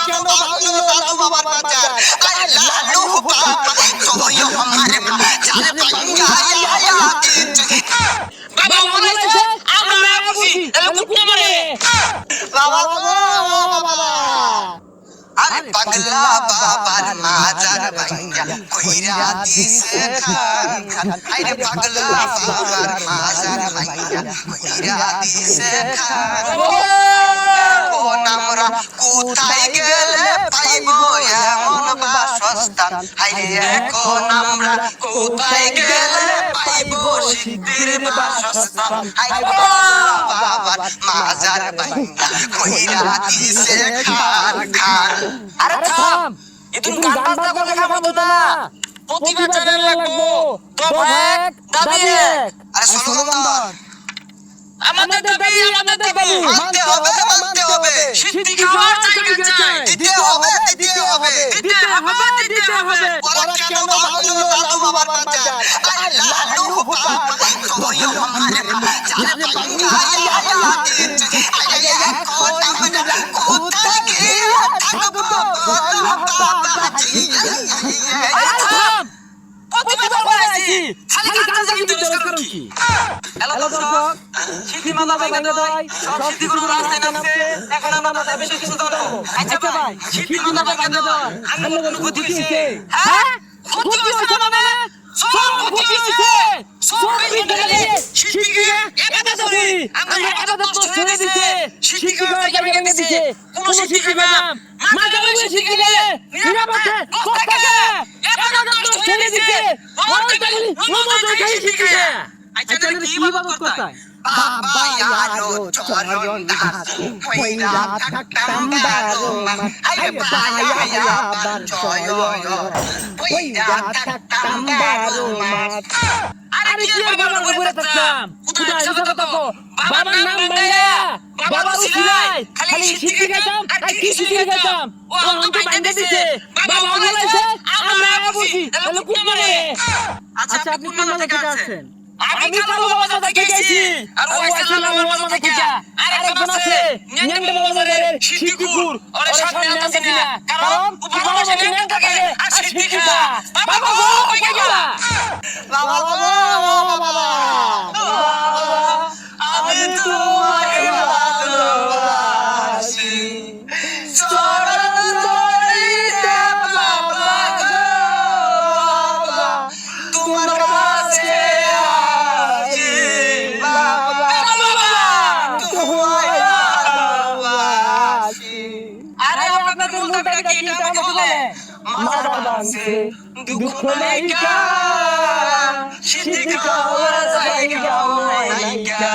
কেন ভাঙলো লালু বাবার মাজার আরে লালু বাবা তুই আমার মাজার ভাঙ্গা বাবা বলেছে আমরা বুঝি তাহলে কুত্তা মারে বাবা গো বাবা আরে পাগলা বাবার মাজার ভাঙ্গা কইরা দিছে খান খান আরে পাগলা বাবার মাজার ভাঙ্গা কইরা দিছে খান কোন আমরা কোথায় গেলে পাইবো এমন বাসস্থান হাইরে এখন আমরা কোথায় গেলে পাইবো সিদ্ধির বাসস্থান হাইরে বাবার মাজার ভাঙ্গা কইরা দিছে খান খান আরে থাম ইতুন গান বাজনা করে খাবো তো না প্রতিবাদ জানার লাগবো তো এক দাবি এক আরে স্লোগান আমাদের দাবি মানতে হবে সিদ্ধি খাওয়ার জায়গা চাই দিতে হবে ওরা কেন ভাঙলো লালু বাবার মাজার আরে লালু বাবা তুই আমার মাজার ভাঙ্গা এখন আমরা কোথায় গিয়ে থাকবো বাবাজি আরে থাম প্রতিবাদ করে আছি খালি গান জানি তো কারণ কি হ্যালো দর্শক সিদ্ধি মালা ভাঙা দেয় সব সিদ্ধি গুলো রাস্তায় নামছে এখন আমরা বেশি কিছু জানবো আচ্ছা ভাই সিদ্ধি মালা ভাঙা দেয় আমরা কোনো ক্ষতি হইছে হ্যাঁ ক্ষতি হইছে মানে সব ক্ষতি হইছে সব বিদ্যালয়ে সিদ্ধিকে এবাদত করি আমরা এবাদত ছেড়ে দিতে সিদ্ধি করার জায়গা ভেঙে দিতে কোন সিদ্ধি খাইলাম মাজারে সিদ্ধি গেলে নিরাপদে কোথাকে এবাদত ছেড়ে দিতে বলতে বলি নমজ খাই সিদ্ধি আচ্ছা কি ইবাদত করতাই বাবা ইয়ারো চরণ দাস কইরা থাকতাম বারো আরে বাবা ইয়াবার জয় কইরা থাকতাম বারো আরে কি আর বাবার উপরে থাকতাম খুদা হিসাব কথা কো বাবার নাম বাইয়া বাবার উছিলাই খালি সিদ্ধি খাইতাম আর কি সিদ্ধি খাইতাম ও আমাকে বাইন্দে দিছে বাবা বলেছে আমরা বুঝি তাহলে কুত্তা মারে আচ্ছা আপনি কোন মানে থেকে আসছেন আমি কালো বাবা থেকে গেছি আর ওই সালাম বাবা থেকে যা আরেকজন আছে ন্যাংটা বাবা বাজারের সিদ্ধিপুর ওরে সামনে আছে না কারণ উপরে বসে ন্যাংটা থাকে আর সিদ্ধি খা বাবা গো কই গেলা বাবা গো বাবা আমি তোমায় ভালোবাসি চরণ ধরিতে বাবা গো বাবা তোমার কাছে আজি বাবা তোমায় ভালোবাসি আরে আপনাদের মুখটা কি এটা আমাকে বলে মারা বাংছে দুঃখ নাইকা সিদ্ধি খাওয়ার জায়গা নাইকা